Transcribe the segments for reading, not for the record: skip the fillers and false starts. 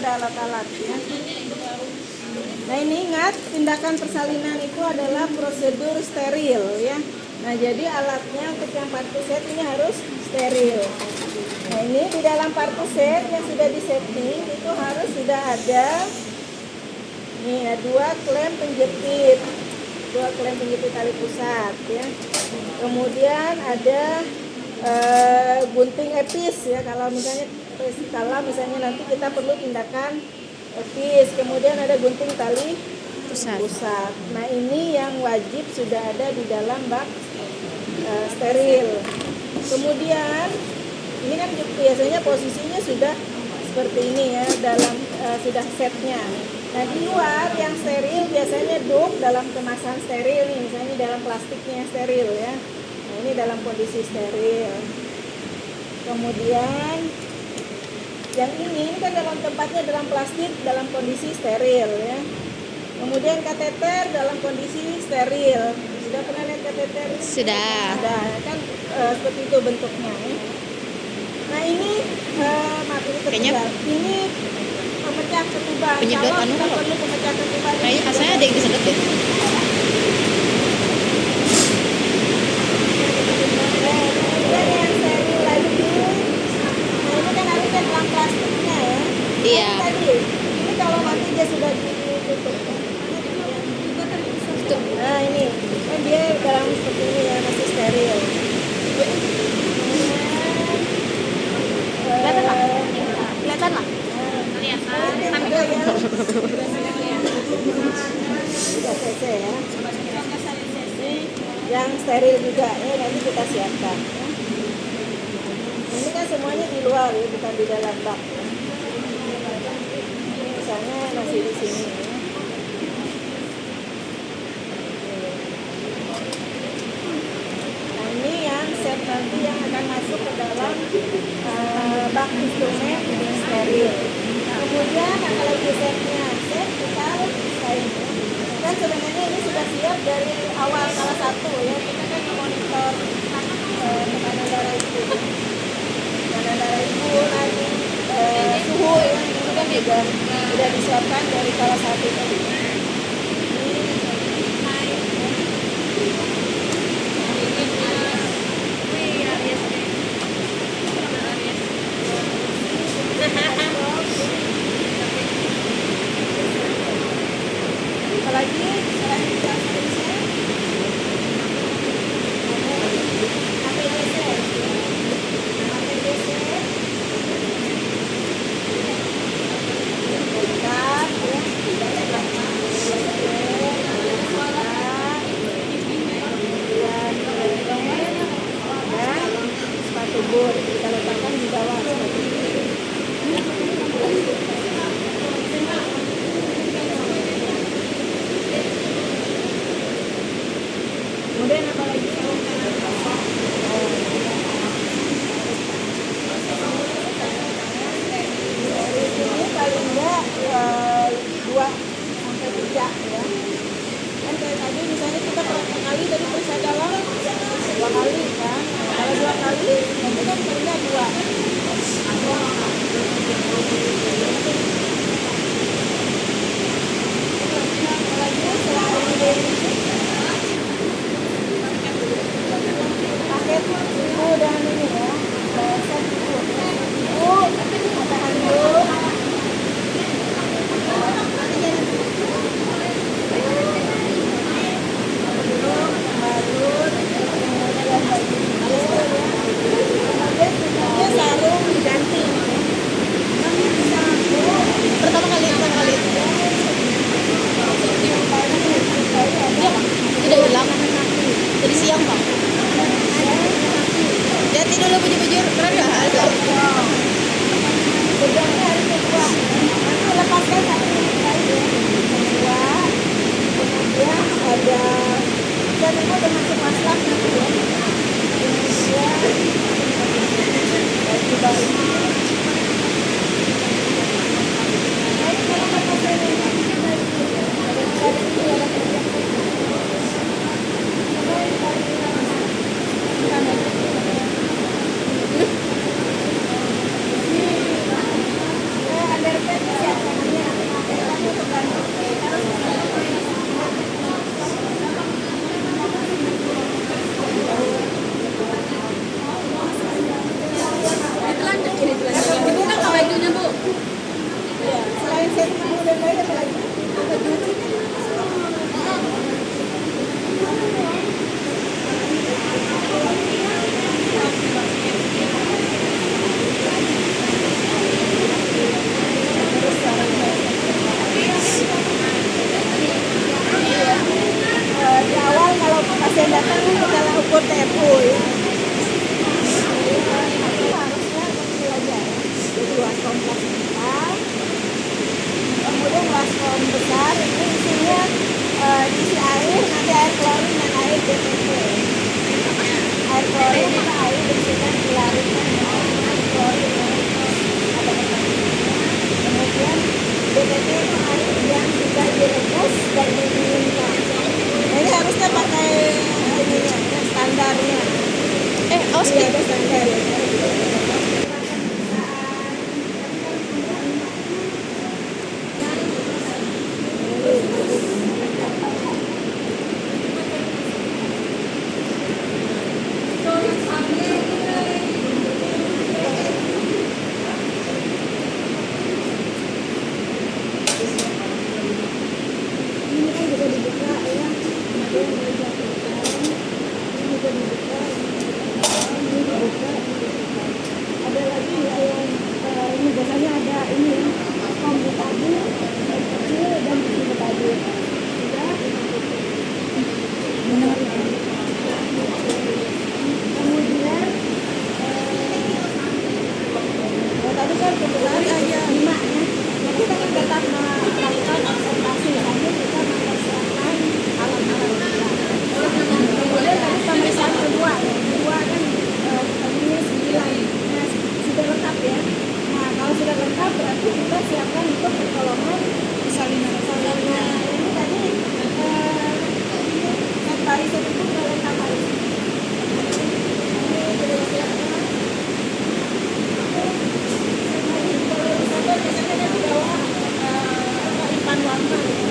ada alat-alat ya. Nah ini ingat, tindakan persalinan itu adalah prosedur steril ya. Nah jadi alatnya untuk yang partu set ini harus steril. Nah ini di dalam partu set yang sudah disetting itu harus sudah ada nih ya, dua klem penjepit tali pusat ya. Kemudian ada gunting epis ya, kalau misalnya nanti kita perlu tindakan epis. Kemudian ada gunting tali pusat. Nah ini yang wajib sudah ada di dalam bak steril. Kemudian ini kan biasanya posisinya sudah seperti ini ya, dalam sudah setnya. Nah di luar yang steril biasanya duk dalam kemasan steril nih, misalnya dalam plastiknya steril ya. Nah ini dalam kondisi steril. Kemudian yang ini kan dalam tempatnya dalam plastik dalam kondisi steril ya. Kemudian kateter dalam kondisi steril. Sudah pernah lihat kateter? Sudah. Sudah kan seperti itu bentuknya ya. Nah ini maaf ini tertinggal. Ini pemecah ketuban. Penyedot Kalau anu kita kan? perlu pemecah ketuban, Kayaknya rasanya ada yang disedot deh. dan yang steril lagi. Nah ini kan harusnya dalam plastiknya ya. Iya. Tadi ini kalau nanti dia sudah ditutup. Nah ini kan dia dalam seperti ini ya, masih steril. Kelihatan lah. Kelihatan lah. cc ya. Yang steril juga ya, nanti kita siapkan ya. Ini kan semuanya di luar ya, bukan di dalam bak ya. Ini misalnya masih di sini ya. Nah ini yang set nanti yang akan masuk ke dalam bak instrumen steril. Kemudian apalagi setnya, set kita selesai. Kan sebenarnya ini sudah siap dari awal salah satu ya, kita kan memonitor tekanan darah ibu, lagi suhu yang itu kan juga sudah disiapkan dari salah satu tadi. Apalagi selain yang saya APDC sepatu bot kita letakkan di bawah seperti ini. Kemudian apa lagi? Dari sini paling enggak 2 sampai 3 ya. Kan kayak tadi misalnya kita berapa kali tadi periksa dalam 2 kali kan. Nah, kalau 2 kali nanti kan paling enggak 2. Apalagi selain paket ibu dan ini ya, set ibu ada handuk, baru panas dan didinginkan. Nah, ini harusnya pakai ininya, ya, standarnya. Awas Iya, nih. ada standar ya. Ini kan juga dibuka ya. Ada yang dijatuhkan. Ini juga dibuka. Ini dibuka. Ada lagi ya yang ini biasanya ada ini ya. Kombi tabir, yang kecil dan kecil tabir. Sudah. Kemudian tadi kan kebetulan ada 5 ya. Nah, kita kan tetap melakukan observasi sambil kita mempersiapkan alat-alat kita. Kemudian tadi pemeriksaan kedua ya. Kedua kan tadinya 9. Nah, sudah lengkap ya. Nah, kalau sudah lengkap berarti kita siapkan untuk pertolongan salinan. Ini tadi barisan itu sudah lengkap hari. Ini sudah siapkan. Biasanya dia di bawah ipan warna ya.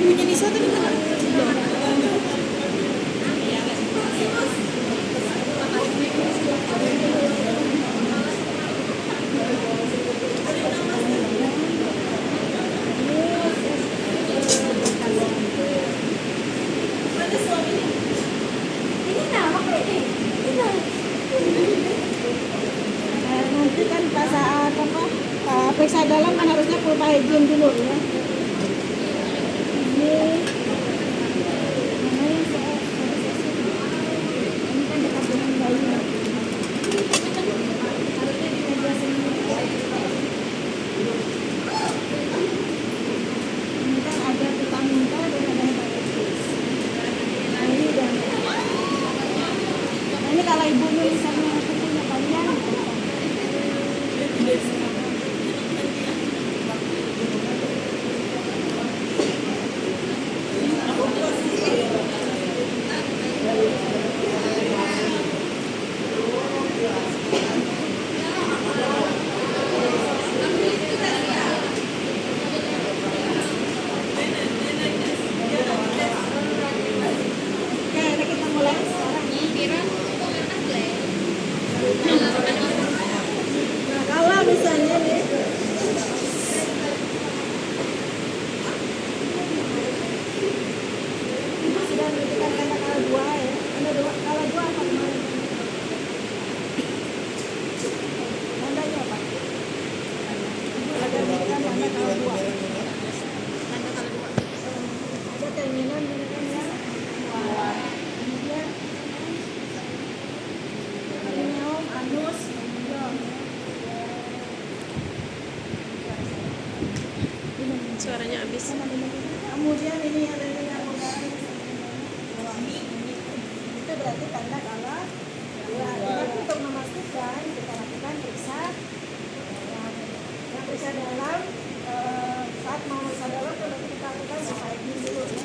Punya Nisa tadi mana? Nanti kan pas saat periksa dalam kan harusnya full hygiene dulu ya. Ini namanya ini kan dekat dengan bayi. Harusnya di meja sini. Ini kan ada vitamin K dan ada hepatitis. Nah ini dan ini kalau ibu misalnya punya kalian. Oke, ini kita mulai sekarang. Kemudian ini ada yang wangi, itu berarti tanda kalau tetapi untuk memastikan kita lakukan periksa yang periksa dalam saat mau periksa dalam kalau kita lakukan ini dulu ya.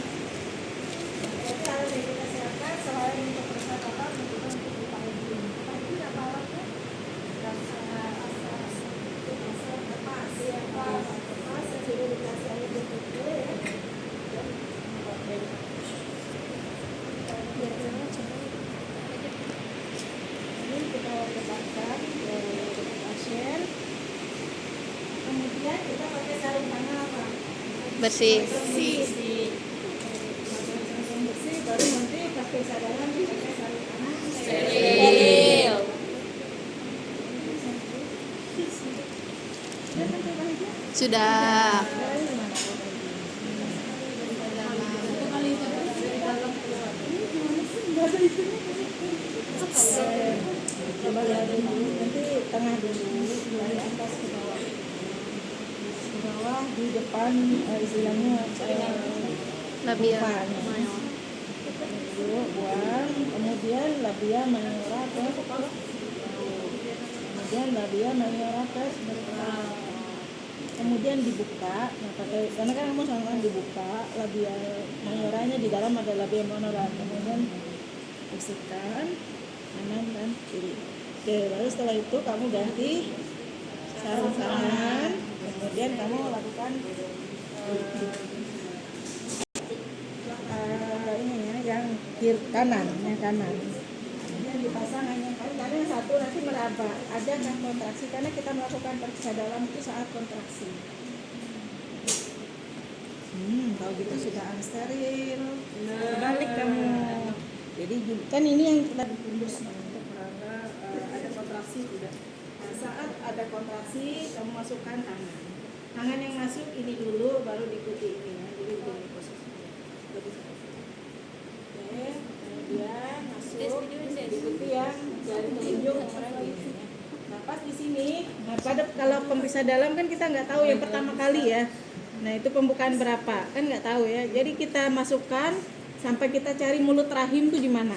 Jadi harus kita siapkan selain untuk periksa dalam juga untuk hygiene. Hygiene apa alatnya? Pas sudah dikasih air betul ya. Ini kita letakkan ke pasien. Kemudian kita pakai sarung tangan apa? Bersih. Bersih. Baru nanti pakai sadaran pakai sarung tangan. Steril. Sudah. Coba lihat dulu, nanti tengah dulu dari atas ke bawah. Ke bawah di depan istilahnya Labia. depan. Dulu buang, kemudian labia mayora ke kemudian labia mayora ke kemudian dibuka. Nah, pakai karena kan kamu sama dibuka labia mayoranya di dalam ada labia mayora, kemudian bersihkan kanan dan kiri. Oke, lalu setelah itu kamu ganti sarung tangan, kemudian kamu lakukan ini ya, yang kiri kanan, yang kanan. Kemudian dipasang hanya karena yang satu nanti meraba. Ada kan kontraksi karena kita melakukan periksa dalam itu saat kontraksi. Kalau gitu sudah unsteril. Balik kamu. Jadi kan ini yang kita ditundus untuk meraba ada kontraksi tidak. Nah, saat ada kontraksi kamu masukkan tangan. Tangan yang masuk ini dulu baru diikuti ini ya. Jadi begini posisinya. Oke, kemudian masuk diikuti yang jari telunjuk orang ini. Nah, pas di sini, nah pada kalau pemeriksa dalam kan kita nggak tahu yang pertama kali ya. Nah, itu pembukaan berapa kan nggak tahu ya. Jadi kita masukkan sampai kita cari mulut rahim tuh di mana.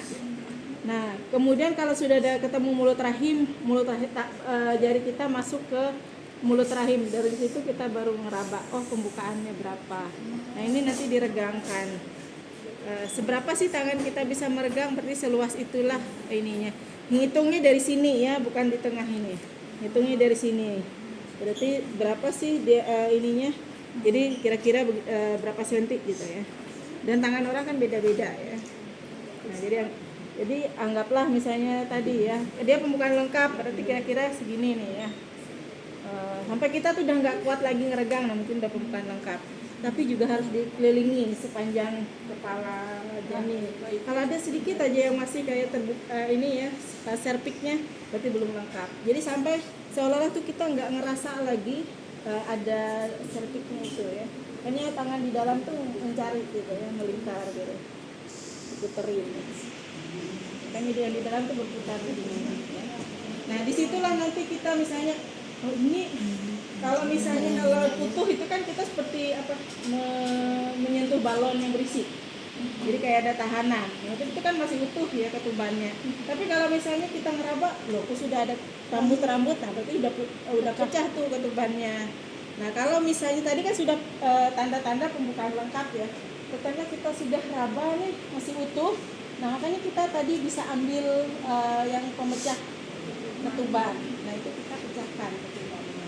Nah, kemudian kalau sudah ada ketemu mulut rahim jari kita masuk ke mulut rahim. Dari situ kita baru ngeraba, oh pembukaannya berapa. Nah, ini nanti diregangkan. Seberapa sih tangan kita bisa meregang, berarti seluas itulah ininya. Ngitungnya dari sini ya, bukan di tengah ini. Ngitungnya dari sini. Berarti berapa sih ininya? Jadi kira-kira berapa senti gitu ya. Dan tangan orang kan beda-beda ya. Nah, jadi anggaplah misalnya tadi ya, dia pembukaan lengkap berarti kira-kira segini nih ya. Sampai kita tuh udah nggak kuat lagi ngeregang, nah mungkin udah pembukaan lengkap. Tapi juga harus dikelilingi sepanjang kepala janin. Kalau ada sedikit aja yang masih kayak terbuka ini ya, serviknya berarti belum lengkap. Jadi sampai seolah-olah tuh kita nggak ngerasa lagi ada serviknya itu ya. Hanya tangan di dalam tuh mencari gitu ya, melingkar gitu, diputerin. Makanya dia di dalam tuh berputar begini. Ya. Nah disitulah nanti kita misalnya, oh ini kalau misalnya kalau utuh itu kan kita seperti apa menyentuh balon yang berisi. Jadi kayak ada tahanan. Nah, itu kan masih utuh ya ketubannya. Tapi kalau misalnya kita ngeraba, loh kok sudah ada rambut-rambut, nah berarti udah pecah tuh ketubannya. Nah kalau misalnya tadi kan sudah tanda-tanda pembukaan lengkap ya. Ternyata kita sudah raba nih masih utuh. Nah makanya kita tadi bisa ambil yang pemecah ketuban. Nah itu kita pecahkan ketubannya.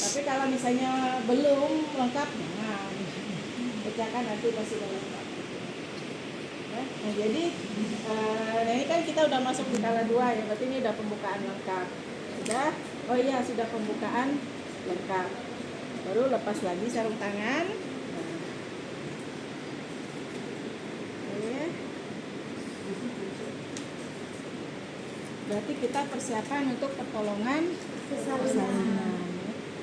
Tapi kalau misalnya belum lengkap, nah pecahkan nanti masih belum lengkap. Nah jadi ini kan kita udah masuk di kala 2 ya, berarti ini udah pembukaan lengkap. Sudah, oh iya sudah pembukaan lengkap. Baru lepas lagi sarung tangan. Berarti kita persiapan untuk pertolongan persalinan.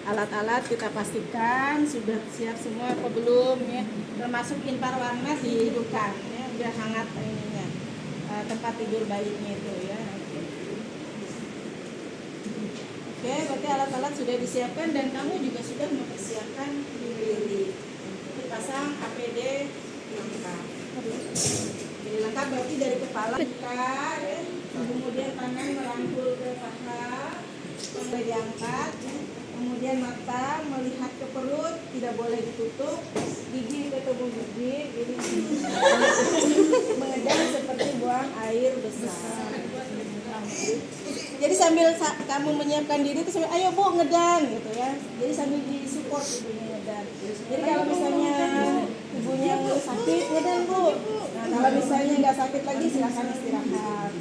Alat-alat kita pastikan sudah siap semua apa belum ya, termasuk impar warna dihidupkan ya, udah hangat ininya, tempat tidur bayinya itu ya. Oke, berarti alat-alat sudah disiapkan dan kamu juga sudah mempersiapkan diri. pasang APD lengkap. Jadi lengkap berarti dari kepala ya. Kemudian tangan merangkul ke paha, mulai diangkat, ya. Kemudian mata melihat ke perut, tidak boleh ditutup, gigi ketemu gigi, ini mengedang seperti buang air besar. Jadi sambil kamu menyiapkan diri itu sambil ayo Bu ngedang gitu ya. Jadi sambil disupport ibunya ngedang. Jadi kalau misalnya ibunya sakit ngedang Bu. Nah kalau misalnya nggak sakit lagi silakan istirahat.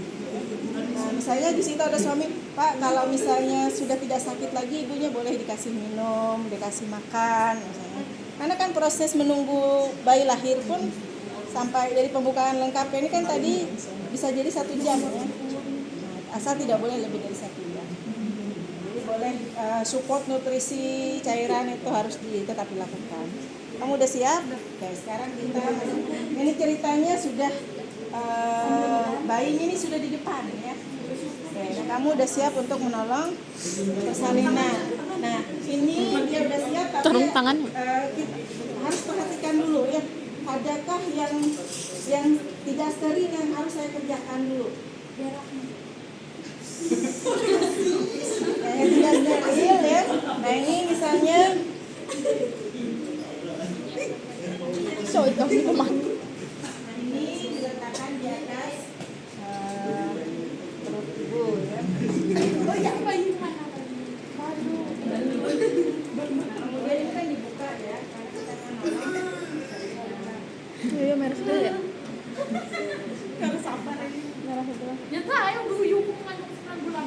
Nah misalnya di situ ada suami, Pak kalau misalnya sudah tidak sakit lagi ibunya boleh dikasih minum, dikasih makan misalnya. Karena kan proses menunggu bayi lahir pun sampai dari pembukaan lengkap ini kan tadi bisa jadi 1 jam ya. Asal tidak boleh lebih dari 1 jam. Jadi boleh support nutrisi cairan itu harus tetap dilakukan. Kamu udah siap? Oke, sekarang kita ini ceritanya sudah bayinya ini sudah di depan ya. Oke, nah kamu udah siap untuk menolong persalinan. Nah, ini dia udah siap tapi Turun tangan. Kita harus perhatikan dulu ya. Adakah yang tidak steril yang harus saya kerjakan dulu? Yang tidak steril ya. Nah ini misalnya ini diletakkan di atas perut ibu ya. Kemudian ini kan dibuka ya. Kita kan Iya merah dulu ya. kalau sabar ini merah itu. Nyata ayo duyung ngandung 9 bulan.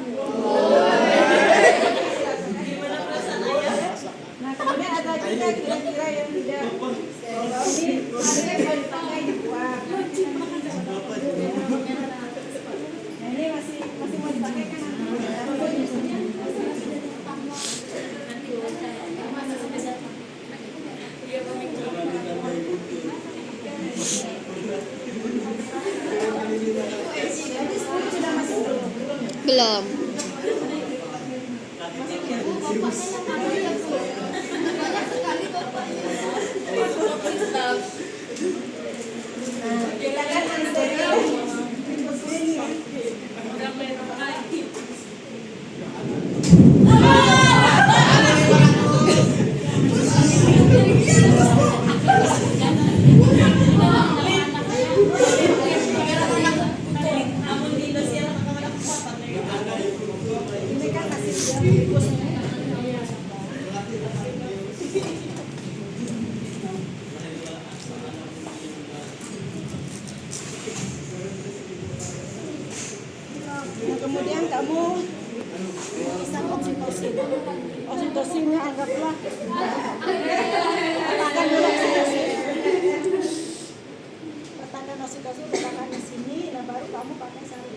Nah kemudian ada juga kira-kira yang tidak ini ada yang mau dipakai dibuang. Nah ini masih mau dipakai kan? Jadi sudah masih Belum. silakan mensteril. Ini kan masih tikus. Nah, kemudian kamu bisa oksitosin. Oksitosinnya anggaplah letakkan dulu oksitosin. Letakkan oksitosin, letakkan di sini. Nah baru kamu pakai sarung.